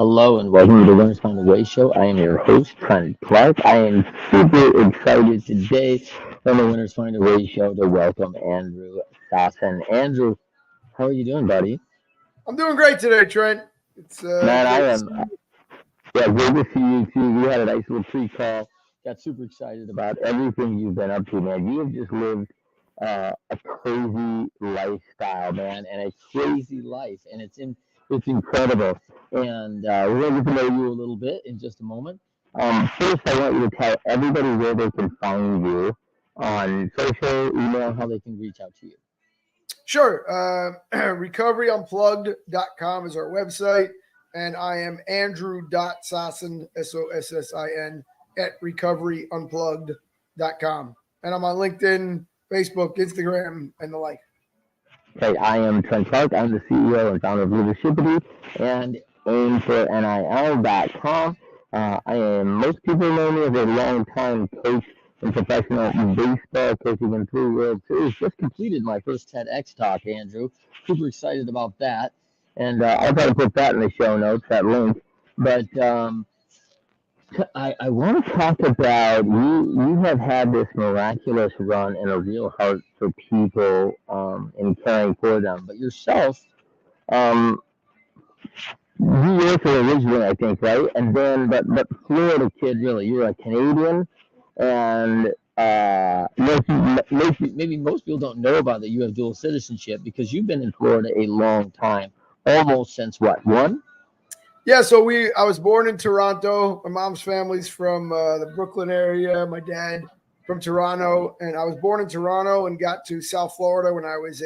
Hello and welcome to the Winners Find a Way show. I am your host, Trent. I am super excited today on the Winners Find a Way show to welcome Andrew Sossin. Andrew, how are you doing, buddy? I'm doing great today, Trent. It's Man, I great to am. see you. Yeah, great to see you too. We had a nice little pre-call. Got super excited about everything you've been up to, man. You have just lived a crazy lifestyle, man, and a crazy life, and it's incredible. And we're going to get to know you a little bit in just a moment. First, I want you to tell everybody where they can find you on social, email, how they can reach out to you. Sure. Recoveryunplugged.com is our website, and I am Andrew.Sossin, Sossin, at recoveryunplugged.com. And I'm on LinkedIn, Facebook, Instagram, and the like. Okay, I am Trent Clark. I'm the CEO and founder of Leadershipity and aimfornil.com. Most people know me as a long-time coach in professional baseball, coaching in 3 World Series. Just completed my first TEDx talk, Andrew. Super excited about that. And I'll try to put that in the show notes, that link. But I want to talk about you have had this miraculous run and a real heart for people in caring for them. But yourself, um, New Yorker originally, I think, right? And then, but Florida kid, really. You're a Canadian, and maybe most people don't know about that you have dual citizenship because you've been in Florida a long time, almost since what, one? Yeah, so I was born in Toronto. My mom's family's from the Brooklyn area. My dad from Toronto, and I was born in Toronto and got to South Florida when I was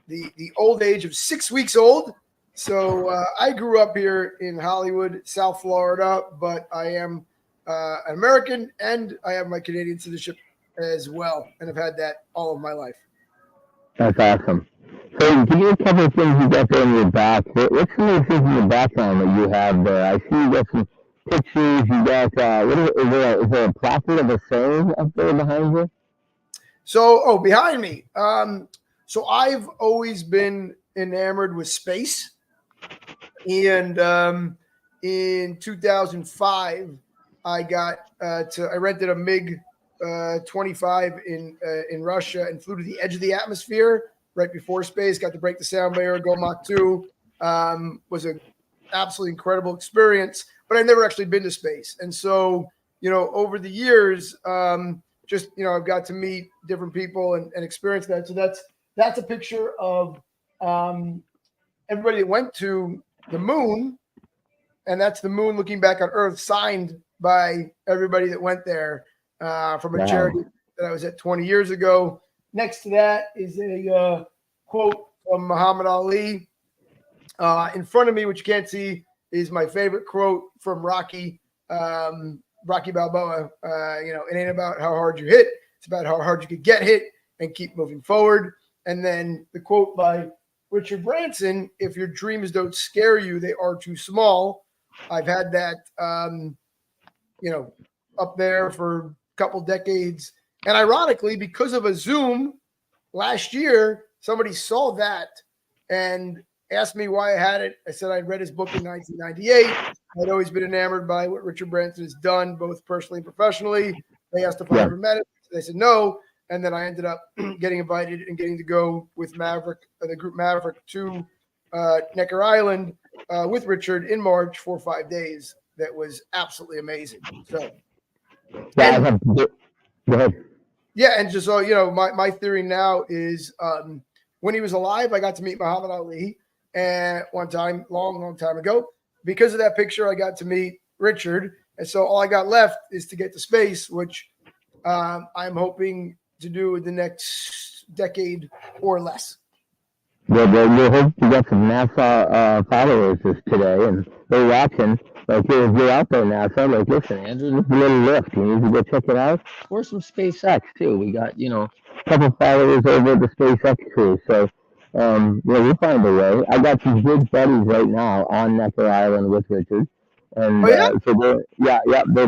the old age of 6 weeks old. So I grew up here in Hollywood, South Florida, but I am an American and I have my Canadian citizenship as well, and I've had that all of my life. That's awesome. So, give me a couple of things you got there in your back. What's some of the things in the background that you have there? I see you got some pictures. You got is there a placard of a saying up there behind you? So, behind me. So I've always been enamored with space, and in 2005, I rented a MiG 25 in Russia and flew to the edge of the atmosphere right before space. Got to break the sound barrier, go Mach 2. Was an absolutely incredible experience, but I've never actually been to space. And so, over the years, I've got to meet different people and experience that. So that's a picture of everybody that went to the moon, and that's the moon looking back on Earth, signed by everybody that went there from a charity that I was at 20 years ago. Next to that is a quote from Muhammad Ali. In front of me, which you can't see, is my favorite quote from Rocky Balboa. It ain't about how hard you hit. It's about how hard you could get hit and keep moving forward. And then the quote by Richard Branson, if your dreams don't scare you, they are too small. I've had that, up there for a couple decades. And ironically, because of a Zoom last year, somebody saw that and asked me why I had it. I said I'd read his book in 1998. I'd always been enamored by what Richard Branson has done, both personally and professionally. They asked if I ever met him. They said no. And then I ended up getting invited and getting to go with the group Maverick, to Necker Island with Richard in March for 5 days. That was absolutely amazing. So, Go ahead. Yeah, and just so my theory now is when he was alive, I got to meet Muhammad Ali, and one time, long time ago. Because of that picture, I got to meet Richard, and so all I got left is to get to space, which I'm hoping to do in the next decade or less. Well, we hope you got some NASA followers today, and they're watching. Like, if you're out there, NASA, like, listen, Andrew, this is a little lift. You need to go check it out. Or some SpaceX, too. We got, a couple followers over at the SpaceX crew. So, we'll find a way. I got some good buddies right now on Necker Island with Richard. And so they're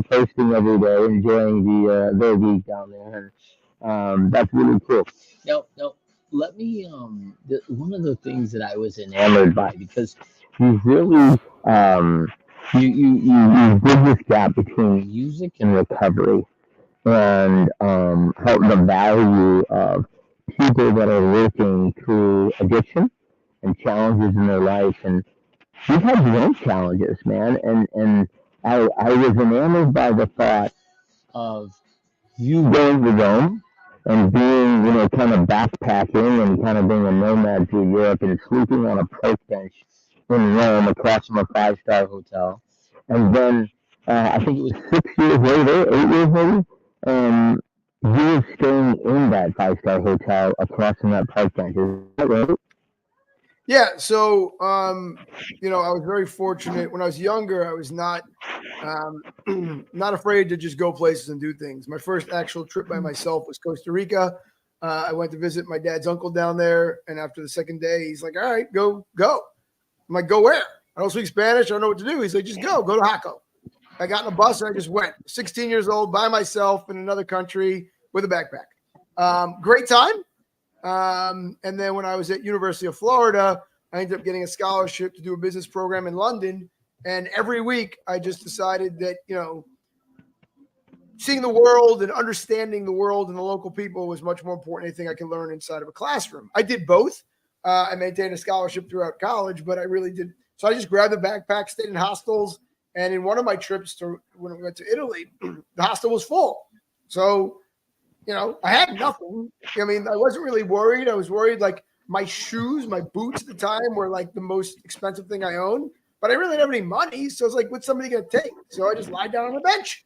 posting every day, enjoying their week down there. And that's really cool. Now, let me one of the things that I was enamored by, because you really you bridge this gap between music and recovery, and help the value of people that are working through addiction and challenges in their life. And you've had your own challenges, man. And I was enamored by the thought of you going to Rome and being, kind of backpacking and kind of being a nomad through Europe and sleeping on a park bench in Rome across from a five-star hotel. And then I think it was 6 years later, 8 years maybe, um, you were staying in that five-star hotel across from that park bench. Is that right? Yeah. So, I was very fortunate when I was younger. I was not, not afraid to just go places and do things. My first actual trip by myself was Costa Rica. I went to visit my dad's uncle down there, and after the second day, he's like, "All right, go." I'm like, "Go where? I don't speak Spanish. I don't know what to do." He's like, "Just go to Jaco." I got in a bus and I just went. 16 years old by myself in another country with a backpack. Great time. And then when I was at University of Florida, I ended up getting a scholarship to do a business program in London. And every week I just decided that, seeing the world and understanding the world and the local people was much more important than anything I could learn inside of a classroom. I did both. I maintained a scholarship throughout college, but I really did. So I just grabbed the backpack, stayed in hostels. And in one of my trips when we went to Italy, the hostel was full. So, I had nothing. I mean, I wasn't really worried. I was worried like my shoes, my boots at the time were like the most expensive thing I owned, but I really didn't have any money. So I was like, what's somebody going to take? So I just lied down on the bench.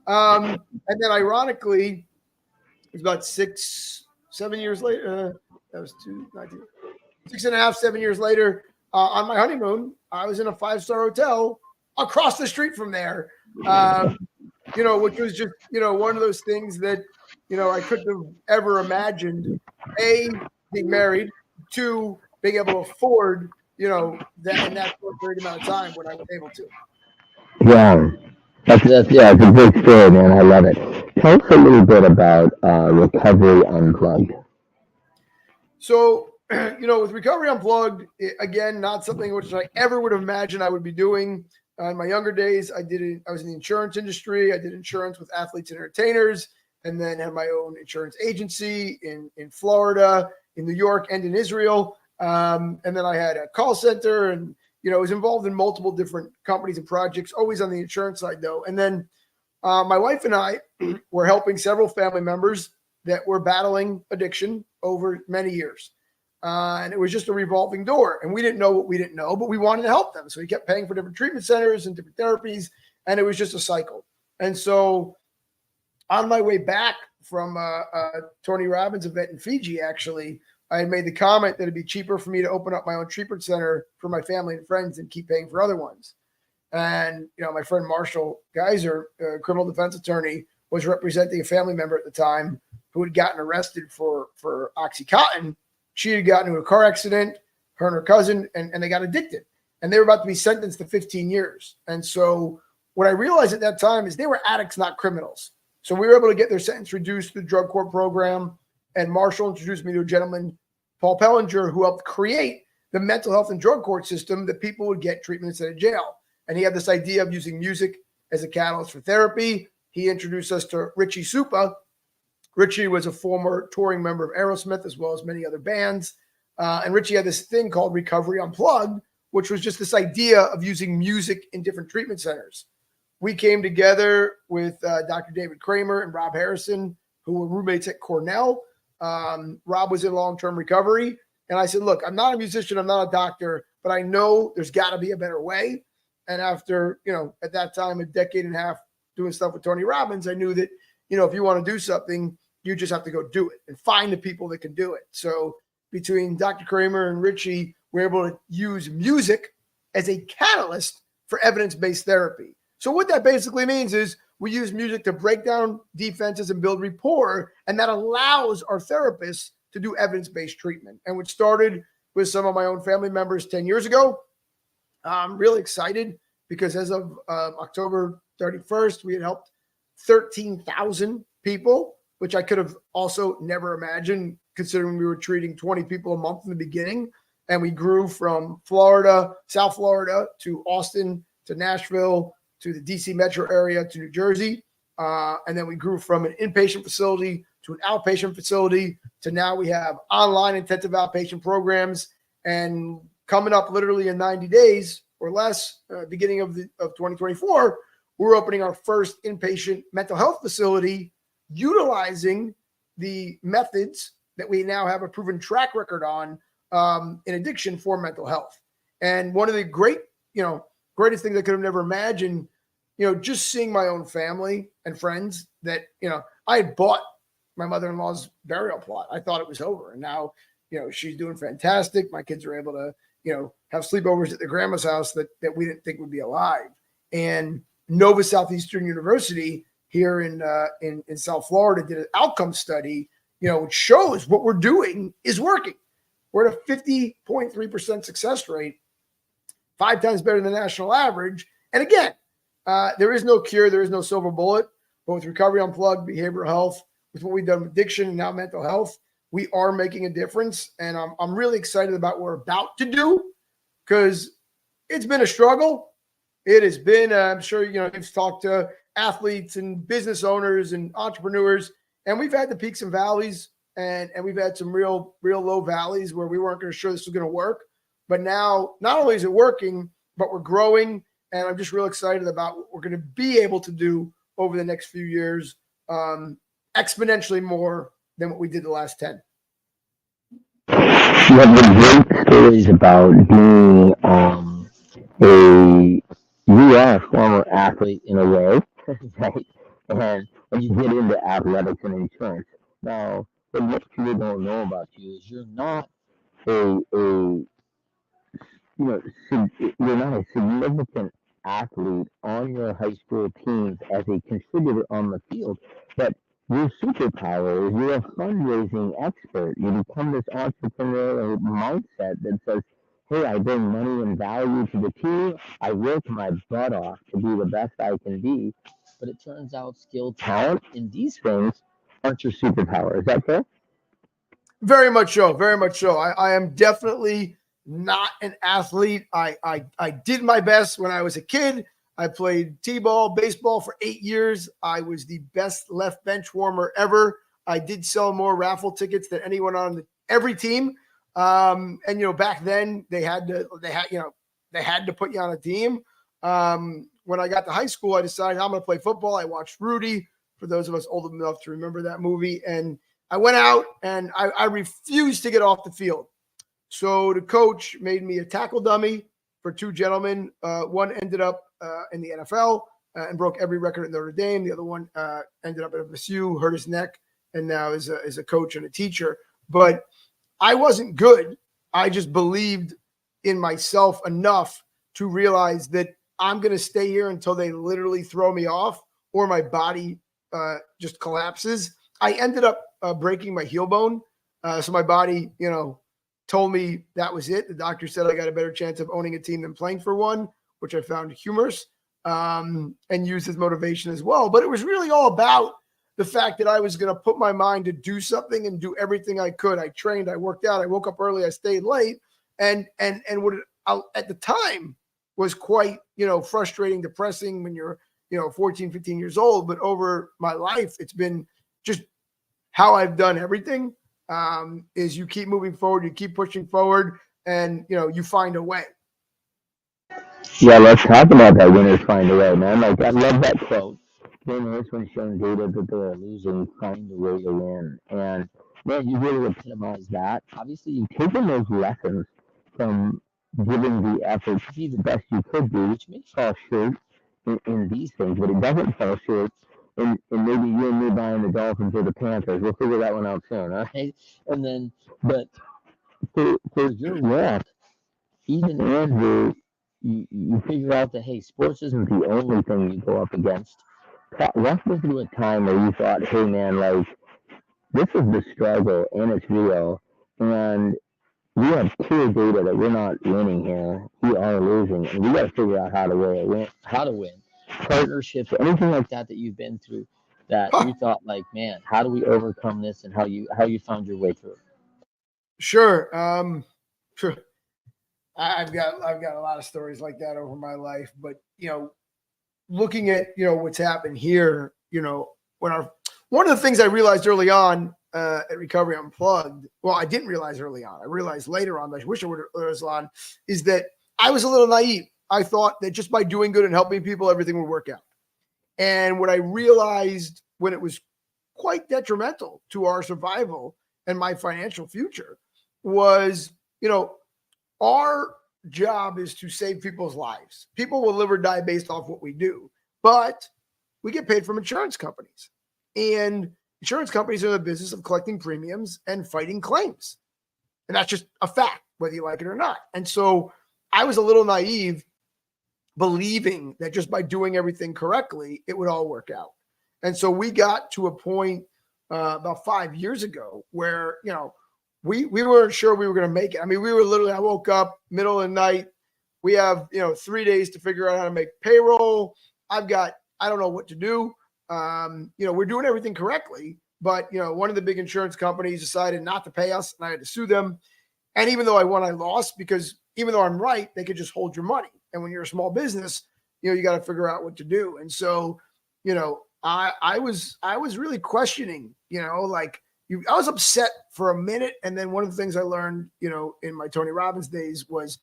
And then ironically, it was about 7 years later. That was 6.5, 7 years later, on my honeymoon, I was in a five-star hotel across the street from there, which was just, one of those things that, I couldn't have ever imagined. A, being married. Two, being able to afford, that in that short period amount of time when I was able to. Yeah. Yeah, it's a great story, man. I love it. Tell us a little bit about Recovery Unplugged. So, with Recovery Unplugged, again, not something which I ever would have imagined I would be doing. In my younger days, I was in the insurance industry. I did insurance with athletes and entertainers, and then had my own insurance agency in Florida, in New York, and in Israel. And then I had a call center and, was involved in multiple different companies and projects, always on the insurance side, though. And then my wife and I were helping several family members that were battling addiction over many years. And it was just a revolving door. And we didn't know what we didn't know, but we wanted to help them. So we kept paying for different treatment centers and different therapies. And it was just a cycle. And so on my way back from Tony Robbins' event in Fiji, actually, I had made the comment that it'd be cheaper for me to open up my own treatment center for my family and friends and keep paying for other ones. And, my friend Marshall Geiser, a criminal defense attorney, was representing a family member at the time who had gotten arrested for Oxycontin. She had gotten into a car accident, her and her cousin, and they got addicted. And they were about to be sentenced to 15 years. And so what I realized at that time is they were addicts, not criminals. So we were able to get their sentence reduced through the drug court program. And Marshall introduced me to a gentleman, Paul Pellinger, who helped create the mental health and drug court system that people would get treatment instead of jail. And he had this idea of using music as a catalyst for therapy. He introduced us to Richie Supa. Richie was a former touring member of Aerosmith, as well as many other bands. And Richie had this thing called Recovery Unplugged, which was just this idea of using music in different treatment centers. We came together with Dr. David Kramer and Rob Harrison, who were roommates at Cornell. Rob was in long-term recovery. And I said, look, I'm not a musician, I'm not a doctor, but I know there's got to be a better way. And after, at that time, a decade and a half doing stuff with Tony Robbins, I knew that, if you want to do something, you just have to go do it and find the people that can do it. So between Dr. Kramer and Richie, we're able to use music as a catalyst for evidence-based therapy. So what that basically means is we use music to break down defenses and build rapport, and that allows our therapists to do evidence-based treatment. And which started with some of my own family members 10 years ago. I'm really excited because as of October 31st, we had helped 13,000 people, which I could have also never imagined considering we were treating 20 people a month in the beginning. And we grew from Florida, South Florida to Austin, to Nashville to the DC metro area to New Jersey. And then we grew from an inpatient facility to an outpatient facility to now we have online intensive outpatient programs. And coming up literally in 90 days or less, beginning of 2024, we're opening our first inpatient mental health facility utilizing the methods that we now have a proven track record on in addiction for mental health. And one of the greatest things I could have never imagined, just seeing my own family and friends that, I had bought my mother-in-law's burial plot. I thought it was over. And now, she's doing fantastic. My kids are able to, have sleepovers at their grandma's house that we didn't think would be alive. And Nova Southeastern University here in South Florida did an outcome study, which shows what we're doing is working. We're at a 50.3% success rate, 5 times better than the national average. And again, there is no cure, there is no silver bullet. But with Recovery Unplugged, behavioral health, with what we've done with addiction and now mental health, we are making a difference. And I'm really excited about what we're about to do because it's been a struggle. It has been, I'm sure, you've talked to athletes and business owners and entrepreneurs, and we've had the peaks and valleys, and we've had some real low valleys where we weren't going to sure this was going to work. But now, not only is it working, but we're growing, and I'm just real excited about what we're going to be able to do over the next few years, exponentially more than what we did the last 10. You have been great stories about being you are a former athlete in a way, right? And you get into athletics and insurance. Now, what most people don't know about you is you're not you're not a significant athlete on your high school teams as a contributor on the field, but your superpower is you're a fundraising expert. You become this entrepreneurial mindset that says, hey, I bring money and value to the team. I work my butt off to be the best I can be. But it turns out skill, talent, and these things aren't your superpower. Is that fair? Very much so. Very much so. I am definitely not an athlete. I did my best when I was a kid. I played t-ball, baseball for 8 years. I was the best left bench warmer ever. I did sell more raffle tickets than anyone on every team. And back then they had to put you on a team. When I got to high school, I decided I'm going to play football. I watched Rudy, for those of us old enough to remember that movie. And I went out and I refused to get off the field. So the coach made me a tackle dummy for 2 gentlemen. One ended up in the NFL and broke every record at Notre Dame. The other one ended up at FSU, hurt his neck, and now is a coach and a teacher. But I wasn't good. I just believed in myself enough to realize that I'm going to stay here until they literally throw me off or my body just collapses. I ended up breaking my heel bone. So my body, told me that was it. The doctor said I got a better chance of owning a team than playing for one, which I found humorous and used as motivation as well. But it was really all about the fact that I was going to put my mind to do something and do everything I could. I trained, I worked out, I woke up early, I stayed late. And what at the time was quite, frustrating, depressing when you're, 14, 15 years old. But over my life, it's been just how I've done everything. Is you keep moving forward, you keep pushing forward, and you find a way. Yeah, let's talk about that winners find a way, man. Like, I love that quote. Jane Hirschman showing data that they are losing, find a way to win. And man, you really epitomize that. Obviously, you've taken those lessons from giving the effort to be the best you could be, which may fall short in these things, but it doesn't fall short in maybe you and me buying the Dolphins or the Panthers. We'll figure that one out soon, all right? And then, but for your walk, even Andrew, you figure out that, hey, sports isn't the only thing you go up against. Walk me through a time where you thought, hey, man, like, this is the struggle, and it's real, and we have clear data that we're not winning here. We are losing, and we got to figure out how to win. Partnerships, anything like that you've been through that you thought, like, man, how do we overcome this, and how you found your way through it? Sure. I've got a lot of stories like that over my life, but looking at what's happened here, one of the things I realized early on at Recovery Unplugged, well, I didn't realize early on. I realized later on, I wish I would have realized on, is that I was a little naive. I thought that just by doing good and helping people, everything would work out. And what I realized when it was quite detrimental to our survival and my financial future was, our job is to save people's lives. People will live or die based off what we do, but we get paid from insurance companies. And insurance companies are in the business of collecting premiums and fighting claims. And that's just a fact, whether you like it or not. And so I was a little naive, believing that just by doing everything correctly, it would all work out. And so we got to a point about 5 years ago where, we weren't sure we were going to make it. I mean, we were literally, I woke up middle of the night. We have, 3 days to figure out how to make payroll. I don't know what to do. We're doing everything correctly, but, one of the big insurance companies decided not to pay us and I had to sue them. And even though I won, I lost, because even though I'm right, they could just hold your money. And when you're a small business, you got to figure out what to do. And so, I was really questioning, I was upset for a minute. And then one of the things I learned, in my Tony Robbins days was,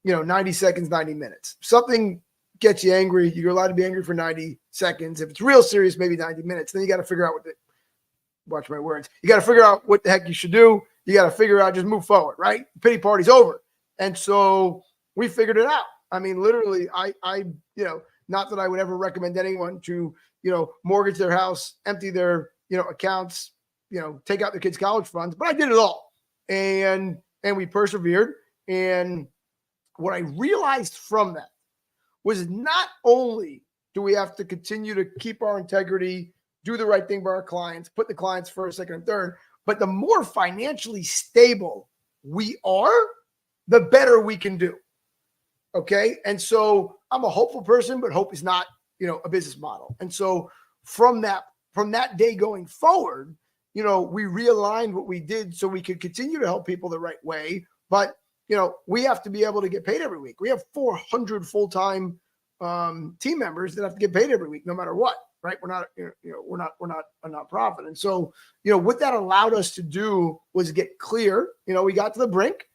90 seconds, 90 minutes. Something gets you angry. You're allowed to be angry for 90 seconds. If it's real serious, maybe 90 minutes. Then you got to figure out watch my words. You got to figure out what the heck you should do. You got to figure out, just move forward, right? The pity party's over. And so we figured it out. I mean, literally, I not that I would ever recommend anyone to, mortgage their house, empty their, accounts, take out their kids' college funds, but I did it all. And we persevered. And what I realized from that was not only do we have to continue to keep our integrity, do the right thing by our clients, put the clients first, second, and third, but the more financially stable we are, the better we can do. Okay. And so I'm a hopeful person, but hope is not, a business model. And so from that day going forward, we realigned what we did so we could continue to help people the right way. But, we have to be able to get paid every week. We have 400 full-time team members that have to get paid every week, no matter what, right? We're not a nonprofit. And so, what that allowed us to do was get clear. We got to the brink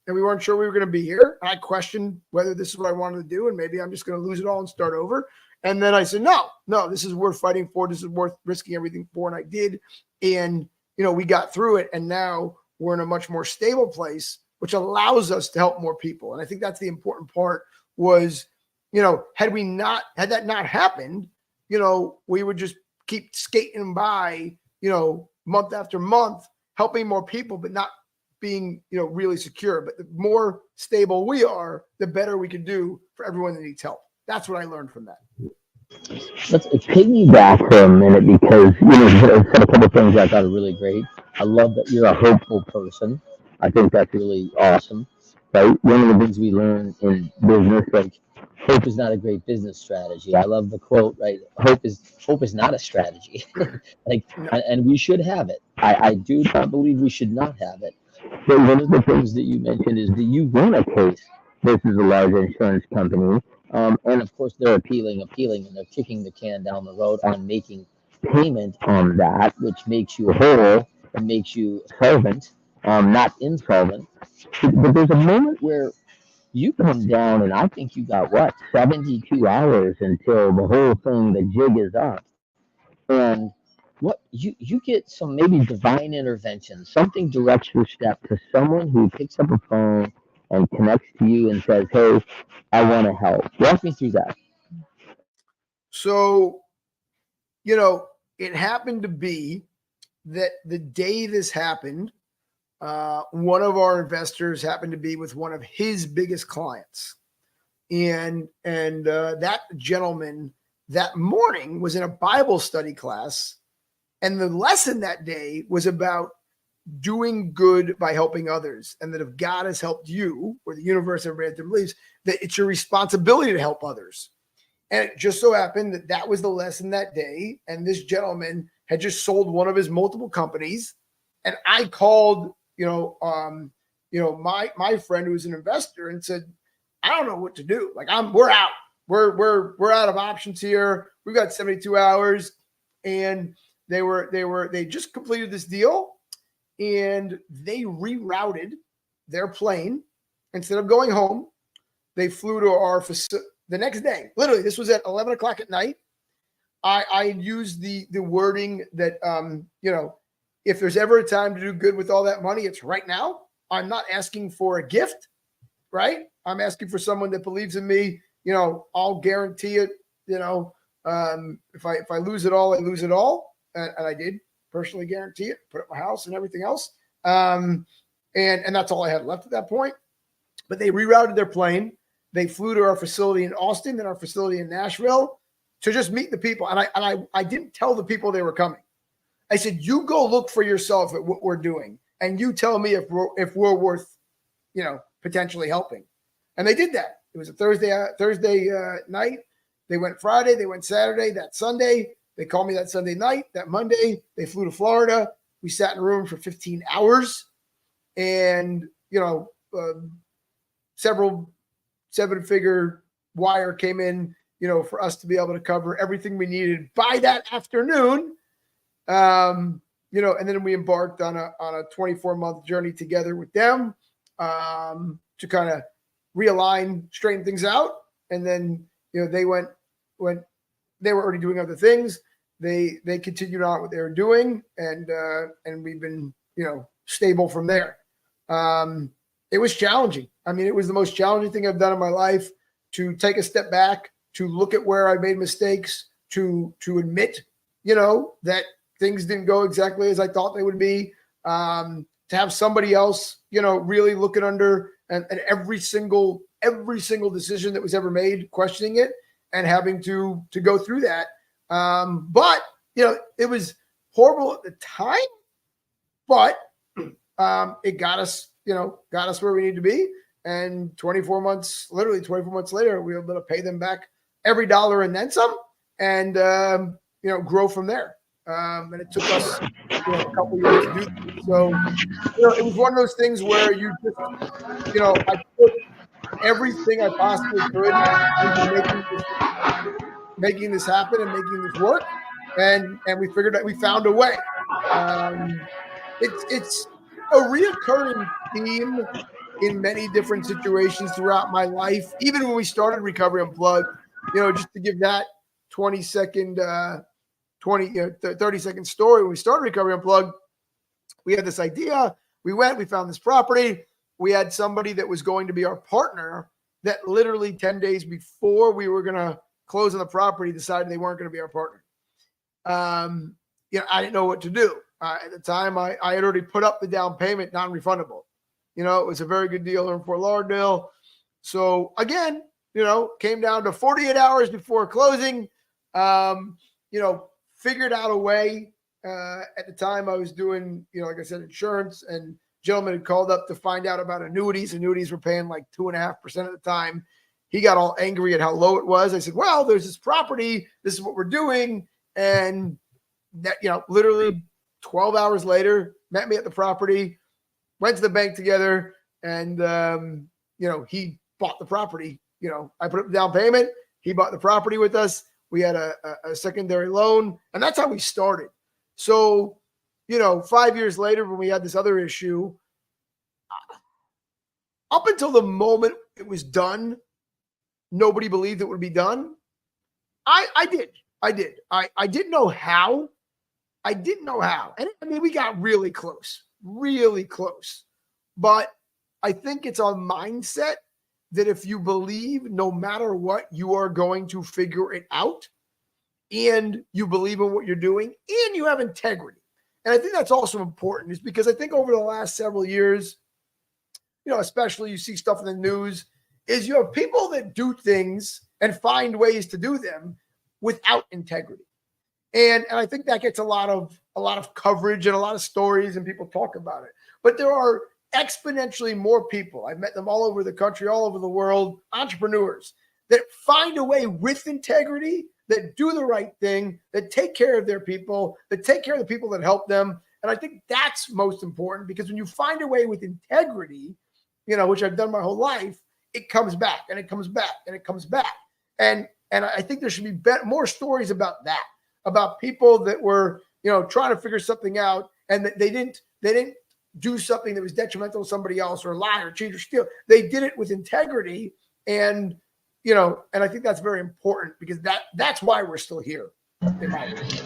and we weren't sure we were going to be here. And I questioned whether this is what I wanted to do. And maybe I'm just going to lose it all and start over. And then I said, no, this is worth fighting for. This is worth risking everything for. And I did. And, we got through it. And now we're in a much more stable place, which allows us to help more people. And I think that's the important part was, had that not happened, we would just keep skating by, month after month, helping more people, but not being, really secure. But the more stable we are, the better we can do for everyone that needs help. That's what I learned from that. Let's piggyback for a minute because you said a couple of things I thought are really great. I love that you're a hopeful person. I think that's really awesome. Right? One of the things we learn in business, like hope is not a great business strategy. I love the quote, right? Hope is not a strategy. And we should have it. I do not believe we should not have it. But one of the things that you mentioned is that you won a case versus a large insurance company. And of course, they're appealing, and they're kicking the can down the road on making payment on that, which makes you whole and makes you solvent, not insolvent. But there's a moment where you come down, and I think you got 72 hours until the whole thing, the jig is up. And what you get some maybe divine intervention, something directs your step to someone who picks up a phone and connects to you and says, "Hey, I want to help." Walk me through that. So, it happened to be that the day this happened, one of our investors happened to be with one of his biggest clients. And that gentleman that morning was in a Bible study class. And the lesson that day was about doing good by helping others. And that if God has helped you, or the universe, everybody believes, that it's your responsibility to help others. And it just so happened that that was the lesson that day. And this gentleman had just sold one of his multiple companies. And I called, my friend who was an investor and said, I don't know what to do. Like we're out. We're out of options here. We've got 72 hours. And they just completed this deal and they rerouted their plane. Instead of going home, they flew to our facility the next day. Literally, this was at 11 o'clock at night. I used the wording that, if there's ever a time to do good with all that money, it's right now. I'm not asking for a gift, right? I'm asking for someone that believes in me. I'll guarantee it. If I lose it all, I lose it all. And I did personally guarantee it, put up my house and everything else. And that's all I had left at that point. But they rerouted their plane. They flew to our facility in Austin, then our facility in Nashville to just meet the people. And I didn't tell the people they were coming. I said, you go look for yourself at what we're doing. And you tell me if we're worth, potentially helping. And they did that. It was a Thursday night. They went Friday. They went Saturday. That Sunday, they called me that Sunday night. That Monday, they flew to Florida. We sat in a room for 15 hours. And, several seven-figure wire came in, for us to be able to cover everything we needed by that afternoon. And then we embarked on a 24-month journey together with them to kind of realign, straighten things out. And then, they went when they were already doing other things. They continued on what they were doing, and we've been, stable from there. It was challenging. I mean, it was the most challenging thing I've done in my life, to take a step back, to look at where I made mistakes, to admit, that things didn't go exactly as I thought they would be, to have somebody else, really looking under and every single decision that was ever made, questioning it and having to go through that. But, it was horrible at the time, but it got us where we need to be. And 24 months later, we were able to pay them back every dollar and then some, and, grow from there. And it took us, a couple years to do that. So, it was one of those things where you just, I put everything I possibly could into making this happen and making this work. And we figured that we found a way. It's a reoccurring theme in many different situations throughout my life. Even when we started Recovery Unplugged, just to give that 30-second story. When we started Recovery Unplugged, we had this idea. We found this property. We had somebody that was going to be our partner that literally 10 days before we were going to close on the property decided they weren't going to be our partner. I didn't know what to do. At the time, I had already put up the down payment, non-refundable. It was a very good deal in Fort Lauderdale. So again, came down to 48 hours before closing, figured out a way. At the time I was doing, like I said, insurance, and gentleman had called up to find out about annuities. Annuities were paying like 2.5% at the time. He got all angry at how low it was. I said, well, there's this property. This is what we're doing. And that, literally 12 hours later, met me at the property, went to the bank together, and, he bought the property. I put up the down payment. He bought the property with us. We had a secondary loan, and that's how we started. So, 5 years later, when we had this other issue, up until the moment it was done, nobody believed it would be done. I did. I didn't know how. And I mean, we got really close. But I think it's a mindset that if you believe no matter what, you are going to figure it out, and you believe in what you're doing, and you have integrity. And I think that's also important, is because I think over the last several years, especially you see stuff in the news, is you have people that do things and find ways to do them without integrity. And I think that gets a lot of coverage and a lot of stories, and people talk about it. But there are exponentially more people. I've met them all over the country, all over the world, entrepreneurs that find a way with integrity, that do the right thing, that take care of their people, that take care of the people that help them, And I think that's most important, because when you find a way with integrity, which I've done my whole life, it comes back and it comes back and it comes back. And I think there should be more stories about that, about people that were, trying to figure something out, and that they didn't do something that was detrimental to somebody else, or lie or cheat or steal. They did it with integrity. And, and I think that's very important, because that's why we're still here, in my opinion.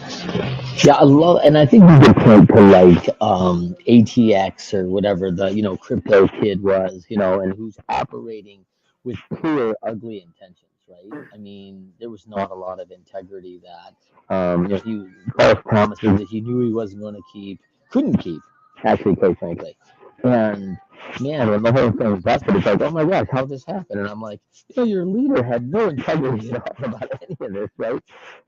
Yeah, and I think we could point to like ATX or whatever the crypto kid was, and who's operating with clear ugly intentions, right? I mean, there was not a lot of integrity that he false promises that he knew he wasn't going to couldn't keep, actually, quite frankly. And man, when the whole thing busted, it's like, oh my gosh, how did this happen? And I'm like, your leader had no integrity at all about any of this, right?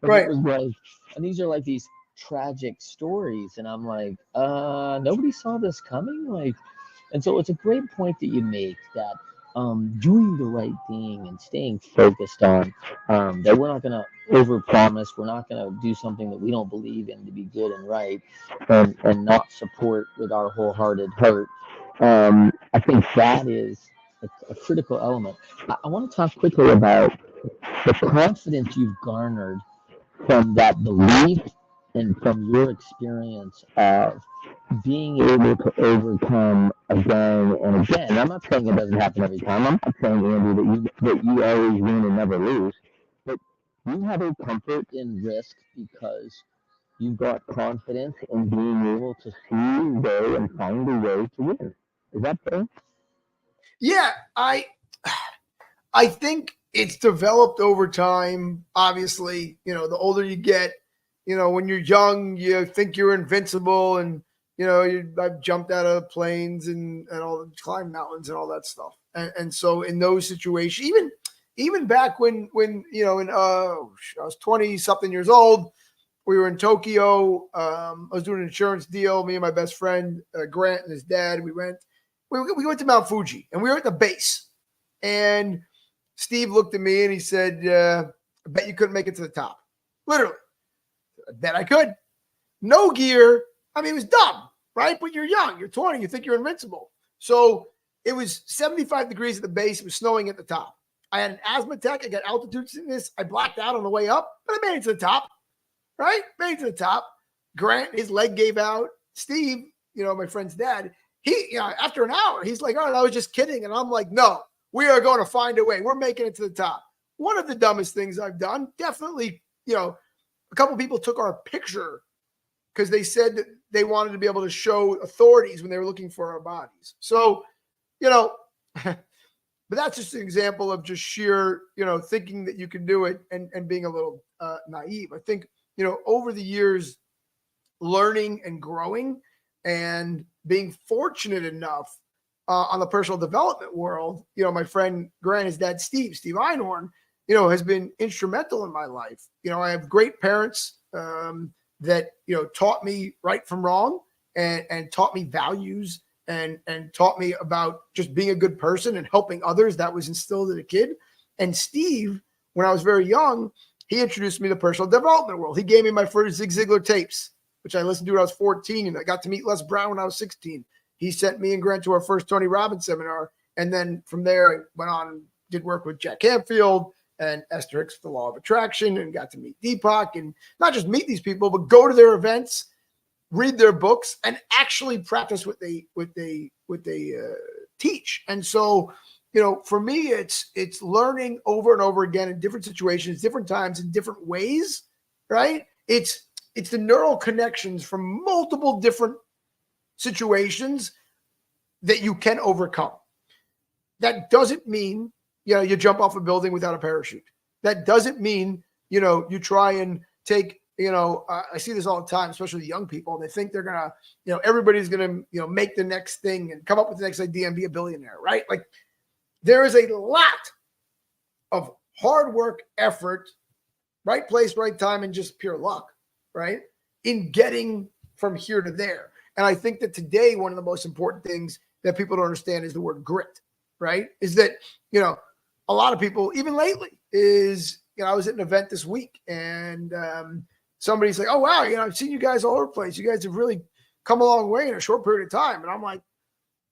And Right. it was like, and these are like these tragic stories, and I'm like, nobody saw this coming, like. And so it's a great point that you make, that doing the right thing and staying focused on that we're not going to overpromise, we're not going to do something that we don't believe in to be good and right, and not support with our wholehearted heart. I think that is a critical element. I want to talk quickly about the confidence you've garnered from that belief and from your experience of being able to overcome again and again. I'm not saying it doesn't happen every time. I'm not saying, Andy, that you always win and never lose. But you have a comfort in risk because you've got confidence in being able to see a way and find a way to win. Is that fair? Yeah, I think it's developed over time. Obviously, the older you get, when you're young, you think you're invincible, and I've jumped out of planes and all, climbed mountains and all that stuff. And so in those situations, even back when I was 20 something years old, we were in Tokyo. I was doing an insurance deal. Me and my best friend Grant and his dad. We went to Mount Fuji, and we were at the base. And Steve looked at me and he said, "I bet you couldn't make it to the top." Literally, I bet I could. No gear. I mean, it was dumb, right? But you're young. You're 20. You think you're invincible. So it was 75 degrees at the base. It was snowing at the top. I had an asthma attack. I got altitude sickness. I blacked out on the way up, but I made it to the top, right? Made it to the top. Grant, his leg gave out. Steve, my friend's dad, he, after an hour, he's like, "Oh, I was just kidding." And I'm like, "No, we are going to find a way. We're making it to the top." One of the dumbest things I've done, definitely, a couple people took our picture because they said that they wanted to be able to show authorities when they were looking for our bodies. So, but that's just an example of just sheer, thinking that you can do it and being a little naive. I think, over the years, learning and growing and being fortunate enough on the personal development world, my friend Grant, his dad, Steve Einhorn, has been instrumental in my life. I have great parents that, taught me right from wrong, and taught me values, and taught me about just being a good person and helping others. That was instilled as a kid. And Steve, when I was very young, he introduced me to the personal development world. He gave me my first Zig Ziglar tapes, which I listened to when I was 14, and I got to meet Les Brown when I was 16. He sent me and Grant to our first Tony Robbins seminar. And then from there, I went on and did work with Jack Canfield and Esther Hicks, The Law of Attraction, and got to meet Deepak, and not just meet these people, but go to their events, read their books, and actually practice what they teach. And so, for me, it's learning over and over again in different situations, different times, in different ways, right? It's the neural connections from multiple different situations that you can overcome. That doesn't mean, you jump off a building without a parachute. That doesn't mean, you try and take, I see this all the time, especially with young people. They think they're going to, everybody's going to, make the next thing and come up with the next idea and be a billionaire, right? Like, there is a lot of hard work, effort, right place, right time, and just pure luck, right, in getting from here to there. And I think that today, one of the most important things that people don't understand is the word grit, right? Is that, a lot of people, even lately, is, I was at an event this week, and somebody's like, "Oh, wow, I've seen you guys all over the place. You guys have really, come a long way in a short period of time. And I'm like,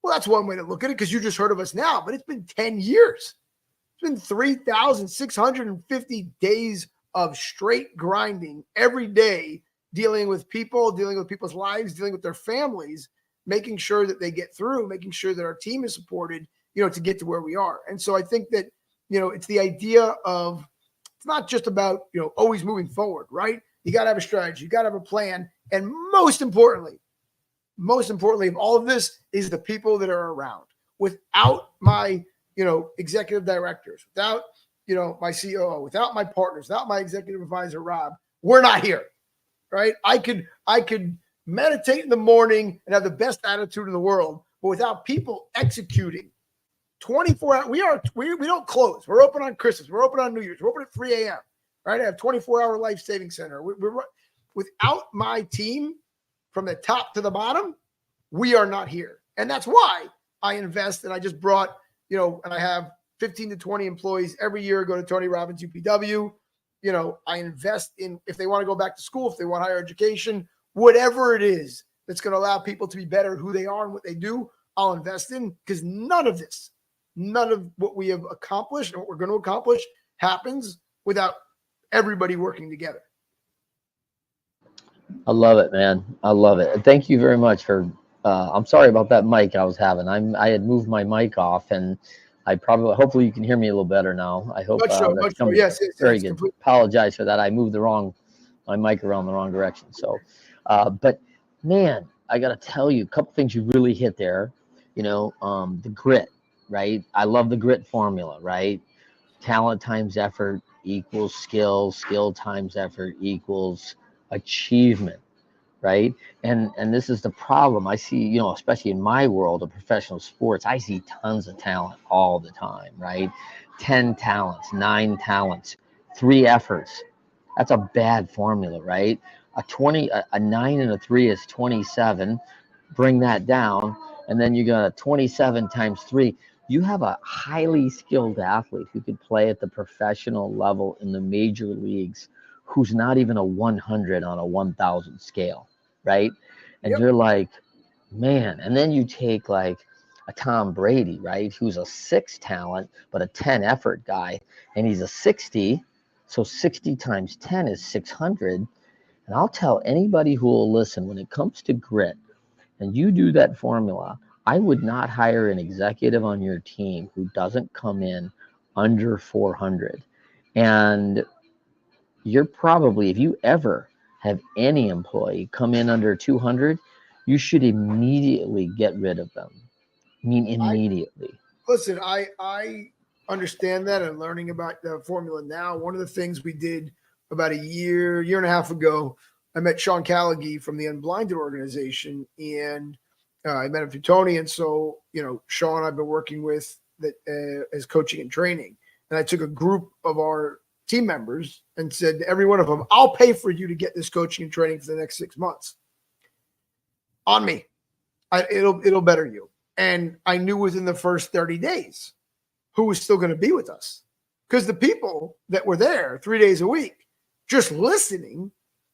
well, that's one way to look at it because you just heard of us now, but it's been 10 years. It's been 3,650 days of straight grinding every day, dealing with people, dealing with people's lives, dealing with their families, making sure that they get through, making sure that our team is supported, to get to where we are. And so I think that, it's the idea of, it's not just about, always moving forward, right? You got to have a strategy, you got to have a plan. And most importantly of all of this is the people that are around. Without my, executive directors, without, my COO, without my partners, without my executive advisor, Rob, we're not here, right? I could meditate in the morning and have the best attitude in the world, but without people executing 24 hours, we don't close. We're open on Christmas. We're open on New Year's. We're open at 3 a.m., right? I have 24-hour life saving center. We're without my team from the top to the bottom, we are not here. And that's why I invest. And I just brought, and I have 15 to 20 employees every year go to Tony Robbins UPW. I invest in, if they want to go back to school, if they want higher education, whatever it is that's going to allow people to be better at who they are and what they do, I'll invest in, because none of what we have accomplished and what we're going to accomplish happens without everybody working together. I love it, man. I love it. And thank you very much for, I'm sorry about that mic I was having. I had moved my mic off, and hopefully you can hear me a little better now. I hope that's coming. Yes, very good. Completely. Apologize for that. I moved my mic around the wrong direction. So, but man, I got to tell you a couple things you really hit there. The grit, right? I love the grit formula, right? Talent times effort equals skill. Skill times effort equals achievement, right? And this is the problem I see, especially in my world of professional sports. I see tons of talent all the time, right? 10 talents, 9 talents, 3 efforts. That's a bad formula, right? A 9 and a 3 is 27. Bring that down, and then you got a 27 times 3. You have a highly skilled athlete who could play at the professional level in the major leagues, who's not even a 100 on a 1,000 scale, right? And Yep. You're like, man. And then you take like a Tom Brady, right, who's a 6 talent but a 10 effort guy, and he's a 60. So 60 times 10 is 600. And I'll tell anybody who will listen, when it comes to grit, and you do that formula, I would not hire an executive on your team who doesn't come in under 400. And you're probably, if you ever have any employee come in under 200, you should immediately get rid of them. I mean, immediately. Listen, I understand that. I'm learning about the formula now. One of the things we did about a year and a half ago, I met Sean Callaghy from the Unblinded organization, and I met him through Tony. And so, Sean I've been working with that as coaching and training. And I took a group of our team members and said to every one of them, I'll pay for you to get this coaching and training for the next 6 months. On me. It'll better you. And I knew within the first 30 days who was still going to be with us. Because the people that were there 3 days a week, just listening,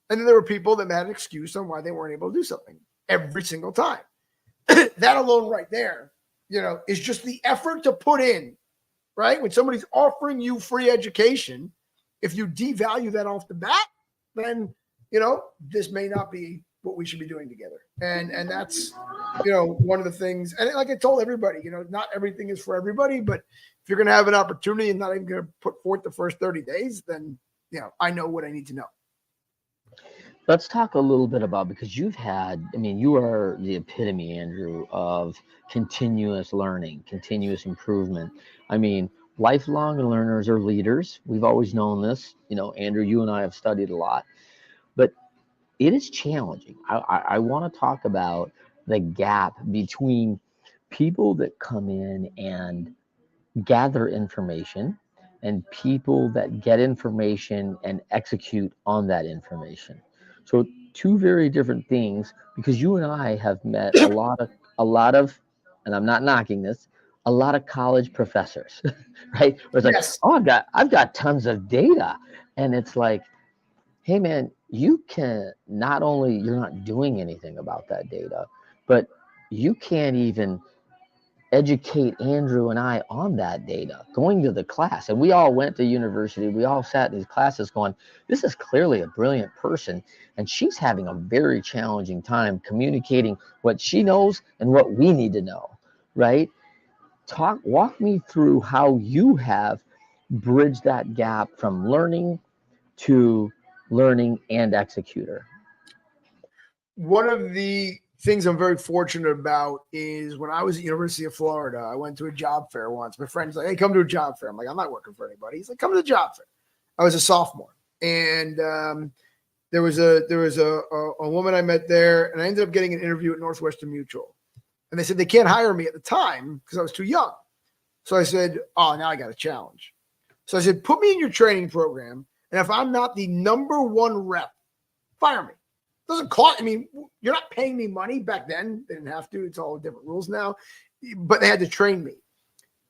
and then there were people that had an excuse on why they weren't able to do something every single time. That alone right there, is just the effort to put in, right? When somebody's offering you free education, if you devalue that off the bat, then, this may not be what we should be doing together. And that's, one of the things, and like I told everybody, not everything is for everybody, but if you're going to have an opportunity and not even going to put forth the first 30 days, then, I know what I need to know. Let's talk a little bit about, because you are the epitome, Andrew, of continuous learning, continuous improvement. Lifelong learners are leaders. We've always known this. Andrew, you and I have studied a lot, but it is challenging. I want to talk about the gap between people that come in and gather information and people that get information and execute on that information. So 2 very different things, because you and I have met a lot of, and I'm not knocking this, a lot of college professors, right? Where it's like, Yes. oh, I've got tons of data. And it's like, hey man, you can not only, you're not doing anything about that data, but you can't even educate Andrew and I on that data, going to the class. And we all went to university. We all sat in these classes going, this is clearly a brilliant person. And she's having a very challenging time communicating what she knows and what we need to know, right? Walk me through how you have bridged that gap from learning to learning and executor. One of the things I'm very fortunate about is when I was at University of Florida, I went to a job fair once. My friend's like, hey, come to a job fair. I'm like, I'm not working for anybody. He's like, come to the job fair. I was a sophomore. And there was a woman I met there, and I ended up getting an interview at Northwestern Mutual. And they said they can't hire me at the time because I was too young. So I said, oh, now I got a challenge. So I said, put me in your training program. And if I'm not the number one rep, fire me. Doesn't cost, I mean, you're not paying me money. Back then, they didn't have to. It's all different rules now. But they had to train me.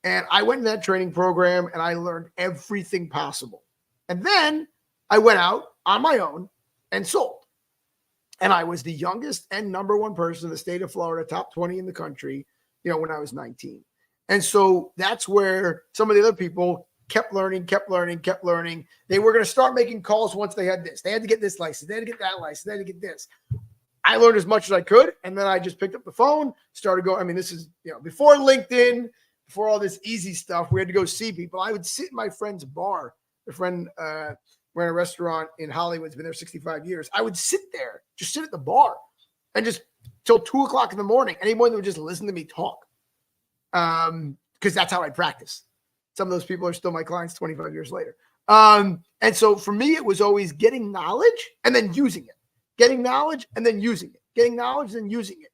And I went in that training program and I learned everything possible. And then I went out on my own and sold. And I was the youngest and number one person in the state of Florida, top 20 in the country, when I was 19. And so that's where some of the other people kept learning. They were going to start making calls once they had this. They had to get this license. They had to get that license. They had to get this. I learned as much as I could. And then I just picked up the phone, started going. I mean, this is, before LinkedIn, before all this easy stuff, we had to go see people. I would sit in my friend's bar. A friend ran a restaurant in Hollywood. It's been there 65 years. I would sit there, just sit at the bar and just till 2:00 in the morning. Anyone that would just listen to me talk. Because that's how I practice. Some of those people are still my clients 25 years later. And so for me, it was always getting knowledge and then using it. Getting knowledge and then using it. Getting knowledge and then using it.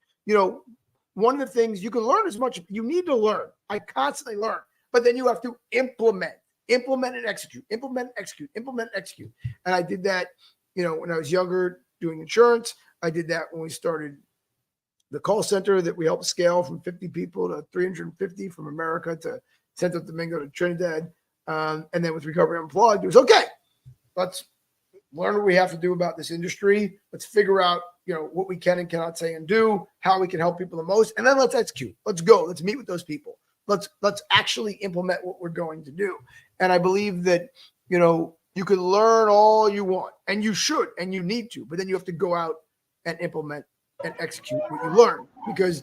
One of the things you can learn as much, you need to learn. I constantly learn, but then you have to implement and execute, implement, execute. And I did that, when I was younger doing insurance. I did that when we started the call center that we helped scale from 50 people to 350 from America to Santo Domingo to Trinidad. And then with Recovery Unplugged, it was okay. Let's learn what we have to do about this industry. Let's figure out, what we can and cannot say and do, how we can help people the most. And then let's execute. Let's go. Let's meet with those people. Let's actually implement what we're going to do. And I believe that, you can learn all you want, and you should, and you need to, but then you have to go out and implement and execute what you learn, because